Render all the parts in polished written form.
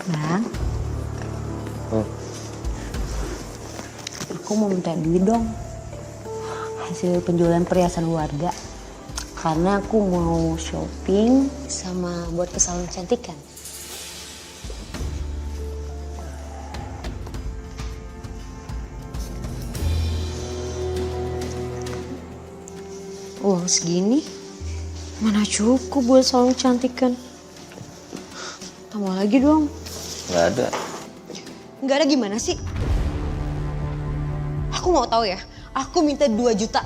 Bang, Oh, aku mau minta duit dong. Hasil penjualan perhiasan warga. Karena aku mau shopping sama buat ke salon kecantikan. Uang segini mana cukup buat salon kecantikan. Tambah lagi dong. nggak ada. Nggak ada gimana sih? Aku mau tahu ya, aku minta 2 juta.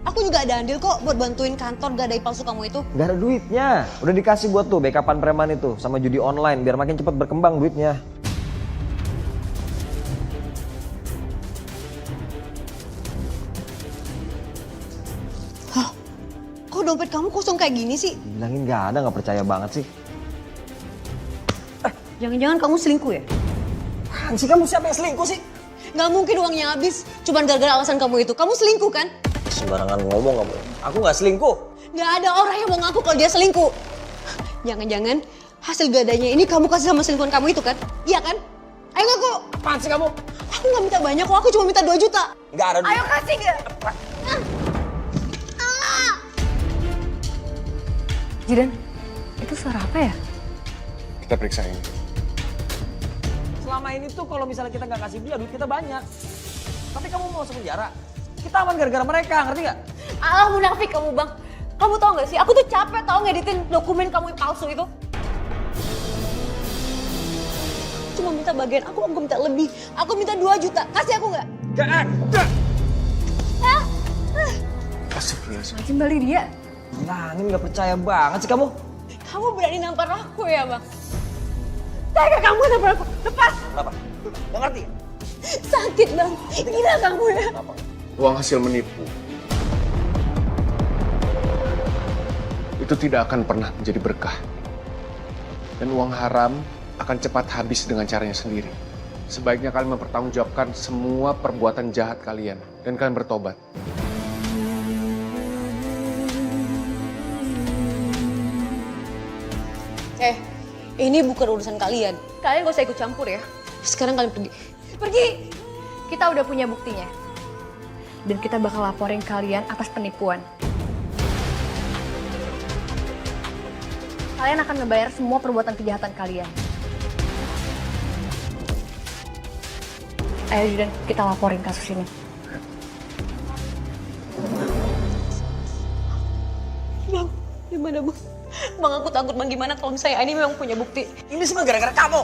Aku juga ada andil kok buat bantuin kantor gadai palsu kamu itu. Nggak ada duitnya. Udah dikasih buat tuh backupan preman itu sama judi online biar makin cepat berkembang duitnya. Hah? Kok dompet kamu kosong kayak gini sih? Bilangin nggak ada, nggak percaya banget sih. Jangan-jangan kamu selingkuh ya? Apaan sih kamu, siapa yang selingkuh sih? Nggak mungkin uangnya habis, cuman gara-gara alasan kamu itu. Kamu selingkuh kan? Sembarangan ngomong kamu. Aku nggak selingkuh. Nggak ada orang yang mau ngaku kalau dia selingkuh. Jangan-jangan hasil gadanya ini kamu kasih sama selingkuhan kamu itu kan? Iya kan? Ayo ngaku. Apaan sih kamu? Aku nggak minta banyak kok, aku cuma minta 2 juta. Nggak ada duit. Ayo kasih nggak? Jidan, itu suara apa ya? Kita periksa ini. Selama ini tuh kalau misalnya kita nggak kasih dia, duit kita banyak. Tapi kamu mau masuk penjara. Kita aman gara-gara mereka, ngerti nggak? Alah munafik kamu bang. Kamu tau gak sih, aku tuh capek tau ngeditin dokumen kamu yang palsu itu. Cuma minta bagian aku minta lebih. Aku minta 2 juta, kasih aku gak? Astagfirullahaladzim. Lagi balik dia. Bilangin nggak percaya banget sih kamu. Kamu berani nampar aku ya bang? Tega kamu nampar aku, lepas. Kenapa? Nggak ngerti? Sakit bang, gila kamu ya. Uang hasil menipu itu tidak akan pernah menjadi berkah. Dan uang haram akan cepat habis dengan caranya sendiri. Sebaiknya kalian mempertanggungjawabkan semua perbuatan jahat kalian dan kalian bertobat. Ini bukan urusan kalian. Kalian gak usah ikut campur ya. Sekarang kalian pergi. Pergi! Kita udah punya buktinya. Dan kita bakal laporin kalian atas penipuan. Kalian akan ngebayar semua perbuatan kejahatan kalian. Ayo Jidan, kita laporin kasus ini. Bang, gimana bang? Bang aku takut bang, gimana kalau misalnya ini memang punya bukti. Ini semua gara-gara kamu.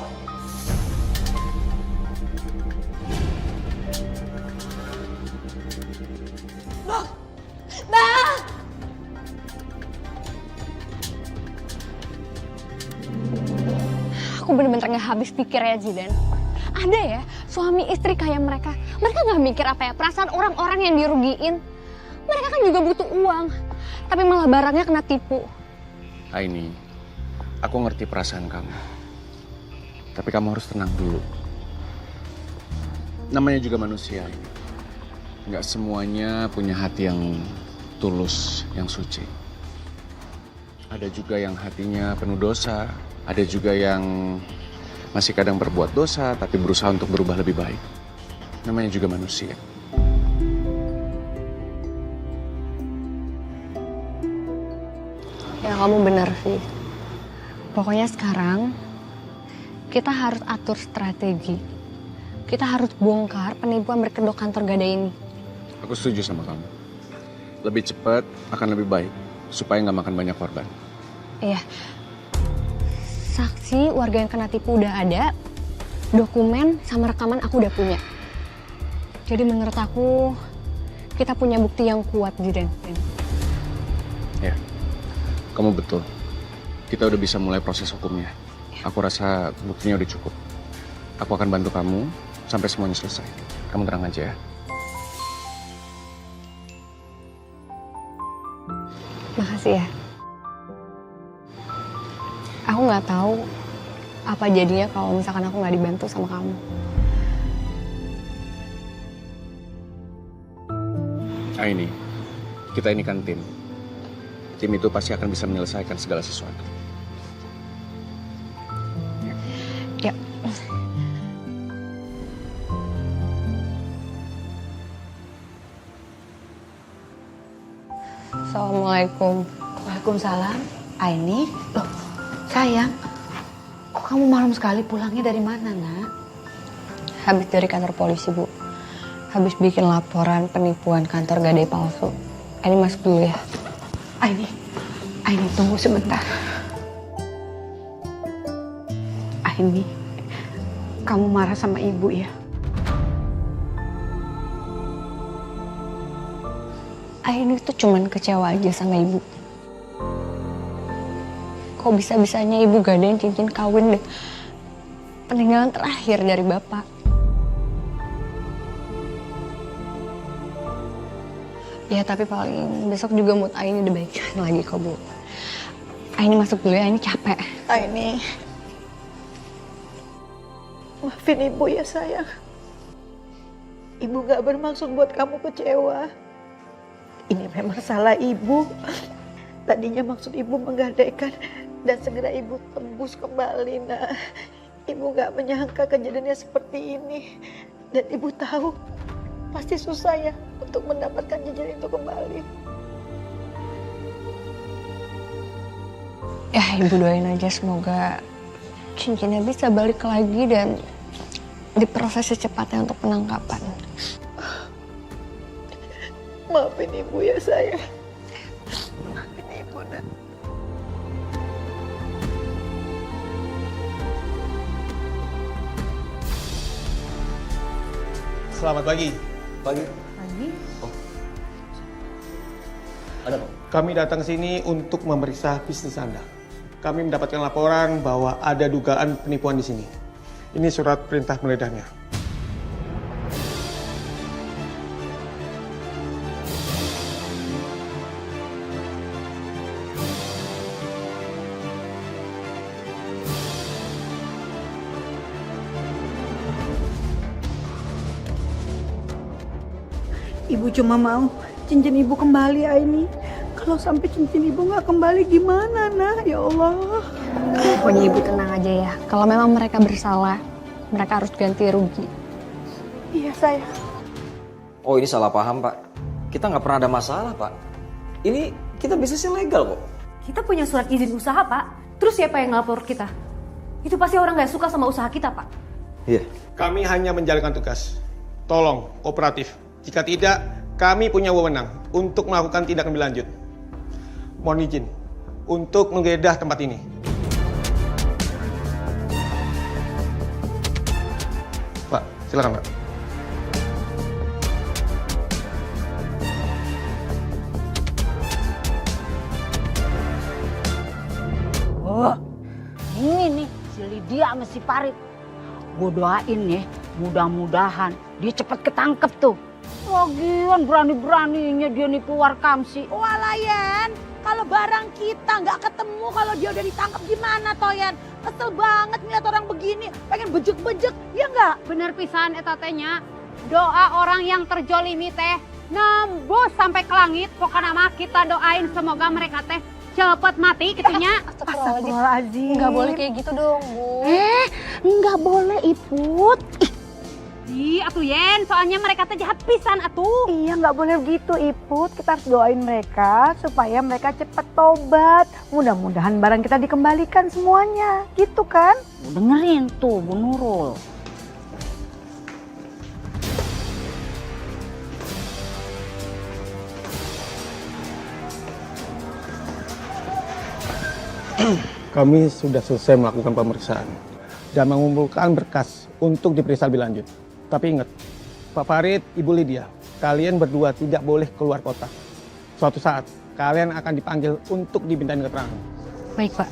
Bang! Bang! Aku bener-bener gak habis pikir ya Jidan. Ada ya suami istri kayak mereka. Mereka gak mikir apa ya perasaan orang-orang yang dirugiin. Mereka kan juga butuh uang. Tapi malah barangnya kena tipu. Aini, aku ngerti perasaan kamu. Tapi kamu harus tenang dulu. Namanya juga manusia. Nggak semuanya punya hati yang tulus, yang suci. Ada juga yang hatinya penuh dosa. Ada juga yang masih kadang berbuat dosa, tapi berusaha untuk berubah lebih baik. Namanya juga manusia. Ya kamu bener sih. Pokoknya sekarang kita harus atur strategi. Kita harus bongkar penipuan berkedok kantor gadai ini. Aku setuju sama kamu. Lebih cepat akan lebih baik, supaya nggak makan banyak korban. Iya. Saksi warga yang kena tipu udah ada. Dokumen sama rekaman aku udah punya. Jadi menurut aku kita punya bukti yang kuat, Jidan. Ya, kamu betul. Kita udah bisa mulai proses hukumnya. Aku rasa buktinya udah cukup. Aku akan bantu kamu sampai semuanya selesai. Kamu tenang aja ya. Makasih ya. Aku nggak tahu apa jadinya kalau misalkan aku nggak dibantu sama kamu. Ah ini, kita ini kan tim. Tim itu pasti akan bisa menyelesaikan segala sesuatu. Assalamualaikum. Waalaikumsalam. Aini, loh sayang, kok kamu malam sekali pulangnya dari mana, nak? Habis dari kantor polisi, Bu. Habis bikin laporan penipuan kantor gadai palsu. Ini masuk dulu ya. Aini tunggu sebentar. Aini, kamu marah sama ibu ya? Aini tuh cuman kecewa aja sama ibu. Kok bisa-bisanya ibu gadain cincin kawin deh. Peninggalan terakhir dari bapak. Ya tapi paling besok juga mood Aini udah baik lagi kok, Bu. Aini masuk dulu ya, Aini capek. Aini, maafin ibu ya sayang. Ibu gak bermaksud buat kamu kecewa. Ini memang salah ibu. Tadinya maksud ibu menggadaikan dan segera ibu tembus kembali. Nah, ibu gak menyangka kejadiannya seperti ini. Dan ibu tahu pasti susah ya untuk mendapatkan cincin itu kembali. Ya ibu doain aja semoga cincinnya bisa balik lagi dan diproses secepatnya untuk penangkapan. Maafin ibu ya sayang. Maafin ibu nak. Selamat pagi. Pagi. Aini, Ada Pak? Kami datang sini untuk memeriksa bisnis Anda. Kami mendapatkan laporan bahwa ada dugaan penipuan di sini. Ini surat perintah penggeledahannya. Ibu cuma mau cincin ibu kembali, Aini. Kalau sampai cincin ibu nggak kembali gimana, nah? Ya Allah. Pokoknya ibu tenang aja ya. Kalau memang mereka bersalah, mereka harus ganti rugi. Iya, sayang. Oh ini salah paham Pak. Kita nggak pernah ada masalah Pak. Ini kita bisnisnya legal kok. Kita punya surat izin usaha, Pak. Terus siapa yang ngelapor kita? Itu pasti orang nggak suka sama usaha kita, Pak. Iya. Kami hanya menjalankan tugas. Tolong, kooperatif. Jika tidak, kami punya wewenang untuk melakukan tindakan lebih lanjut. Mohon izin untuk menggeledah tempat ini. Pak, silakan Pak. Oh, ini nih si Lydia sama si Parit. Gue doain ya, mudah-mudahan dia cepet ketangkep tuh. Lagian berani-beraninya dia nipu Warkamsi. Walayan, kalau barang kita nggak ketemu, kalau dia udah ditangkap gimana Toyan? Kesel banget ngeliat orang begini, pengen bejek-bejek, ya nggak? Bener pisan etatenya. Doa orang yang terjolimi teh nembus sampai ke langit. Pokoknya mah kita doain semoga mereka teh cepet mati kitunya. Astagfirullahaladzim. Nggak boleh kayak gitu dong, Bu. Nggak boleh, Iput. Ih, atuh Yen, soalnya mereka teh jahat pisan atuh. Iya, nggak boleh gitu, Iput. Kita harus doain mereka supaya mereka cepet tobat. Mudah-mudahan barang kita dikembalikan semuanya. Gitu kan? Dengerin tuh, Bu Nurul. Kami sudah selesai melakukan pemeriksaan dan mengumpulkan berkas untuk diperiksa lebih lanjut. Tapi ingat, Pak Farid, Ibu Lydia, kalian berdua tidak boleh keluar kota. Suatu saat, kalian akan dipanggil untuk dimintain keterangan. Baik, Pak.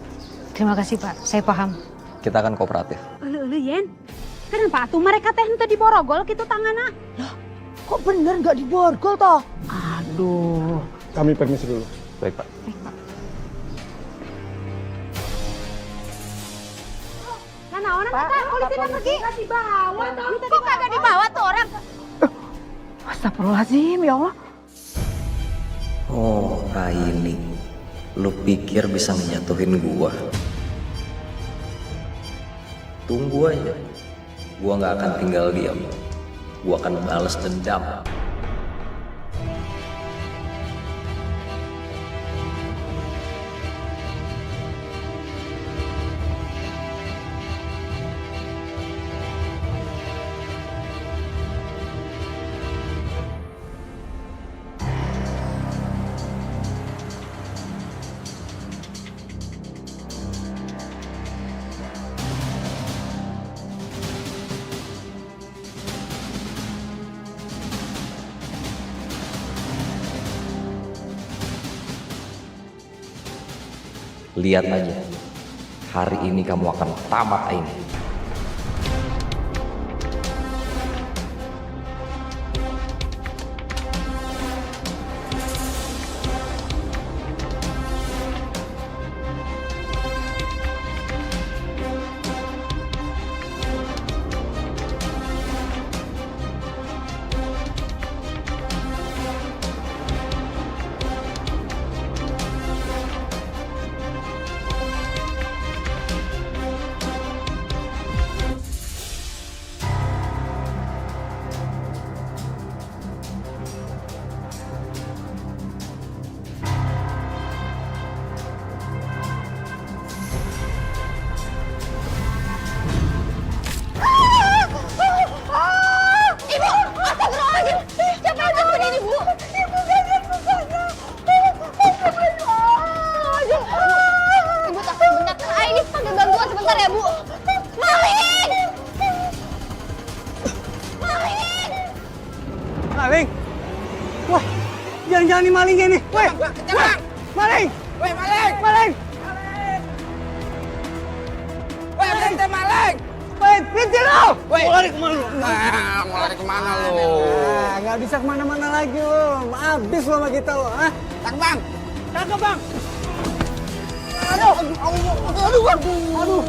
Terima kasih, Pak. Saya paham. Kita akan kooperatif. Elu Yen. Kenapa tuh mereka teh henteu diborogol gitu tanganna? Kok bener nggak diborgol toh? Aduh. Kami permisi dulu. Baik Pak. Nah, orang kata polisi udah pergi. Nggak dibawa toh. Kok kagak dibawa tuh orang? Astagfirullahaladzim, ya Allah. Oh, Raini, lu pikir bisa ngejatuhin gua? Tunggu aja, gua nggak akan tinggal diam. Gua akan balas dendam. Lihat aja, hari ini kamu akan tamat Aini. Maling! Wah, jangan-jangan nih malingnya nih. Weh, maling! Weh, maling! Maling! Weh, berhenti maling! Weh, berhenti lo! Weh. Mau lari kemana lu? Mau lari kemana lu? Nah, nggak bisa kemana-mana lagi lo. Habis lo sama kita lo, ah? Tangkap bang! Tangkap bang! Aduh! Aduh! Aduh!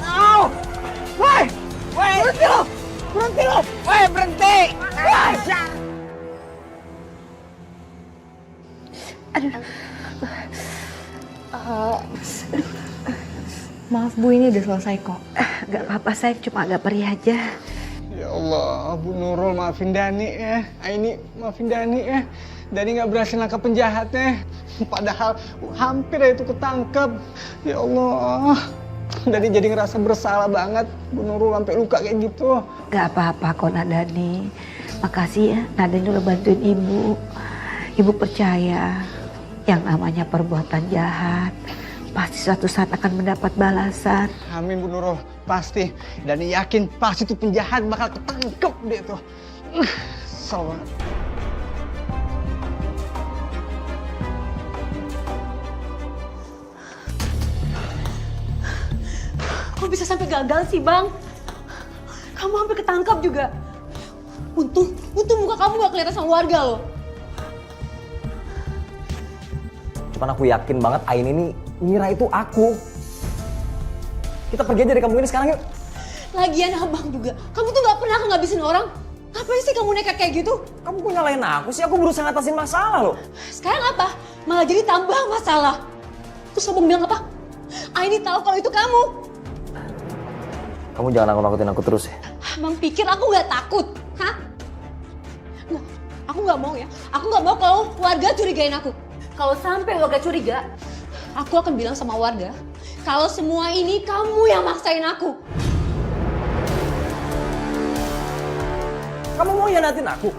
Au! Weh! Weh! Berhenti lo! Berhenti lo! Weh, berhenti! Weh! Maaf Bu, ini udah selesai kok. Gak apa-apa, saya cuma agak perih aja. Ya Allah, Bu Nurul maafin Dani ya. Aini maafin Dani ya. Dani nggak berhasil nangkap penjahatnya. Padahal hampir aja itu ketangkep. Ya Allah, Dani jadi ngerasa bersalah banget. Bu Nurul sampai luka kayak gitu. Gak apa-apa kok Nadani. Makasih ya, Nadani udah bantuin Ibu. Ibu percaya yang namanya perbuatan jahat pasti suatu saat akan mendapat balasan. Amin Bu Nurul, pasti. Dani yakin pasti tuh penjahat bakal ketangkep deh tuh. Salah. Kok bisa sampai gagal sih, Bang? Kamu hampir ketangkap juga. Untung muka kamu gak kelihatan sama warga loh. Cuman aku yakin banget Aini ini ngira itu aku. Kita pergi aja dari kampung ini sekarang yuk. Lagian abang juga. Kamu tuh gak pernah ngabisin orang. Ngapain sih kamu nekat kayak gitu? Kamu kok nyalain aku sih? Aku berusaha ngatasin masalah loh. Sekarang apa? Malah jadi tambah masalah. Terus abang bilang apa? Aini tahu kalau itu kamu. Kamu jangan nakut-nakutin aku terus ya. Abang pikir aku gak takut? Hah? Nggak, aku gak mau ya. Aku gak mau kalau warga curigain aku. Kalau sampai warga curiga, aku akan bilang sama warga kalau semua ini kamu yang maksain aku. Kamu mau hianatin aku?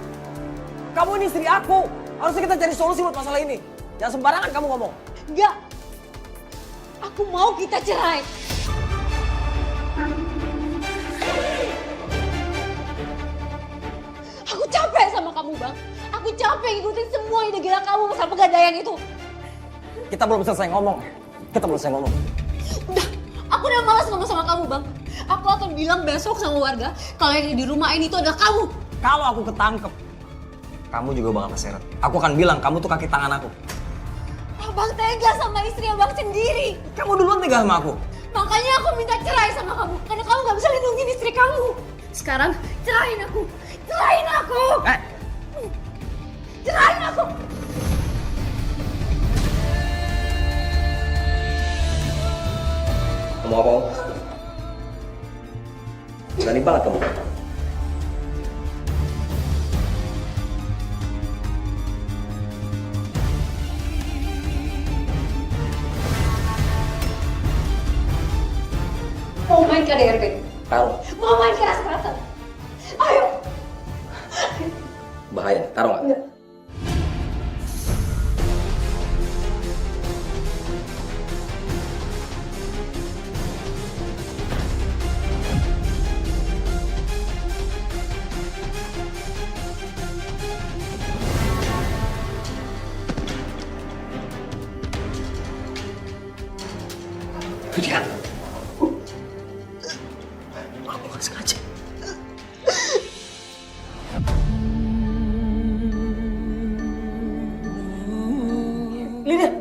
Kamu ini istri aku. Harusnya kita cari solusi buat masalah ini. Jangan sembarangan kamu ngomong. Enggak. Aku mau kita cerai. Aku capek sama kamu, Bang. Aku capek ngikutin semua ide gila kamu masalah pegadaian itu. Kita belum selesai ngomong. Udah, aku udah malas ngomong sama kamu, Bang. Aku akan bilang besok sama warga kalau yang di rumah ini itu adalah kamu. Kalau aku ketangkep, kamu juga bakal keseret. Aku akan bilang kamu tuh kaki tangan aku. Abang tega sama istri abang sendiri. Kamu duluan tega sama aku. Makanya aku minta cerai sama kamu. Karena kamu gak bisa lindungi istri kamu. Sekarang cerahin aku. Cerahin aku. Cerahin aku. Kamu apa? Berani banget kamu. Mau main KDRT? Taruh. Mau main keras-kerasan? Ayo. Bahaya. Taruh nggak? Enggak. Lydia. Aku gak sengaja. Lydia,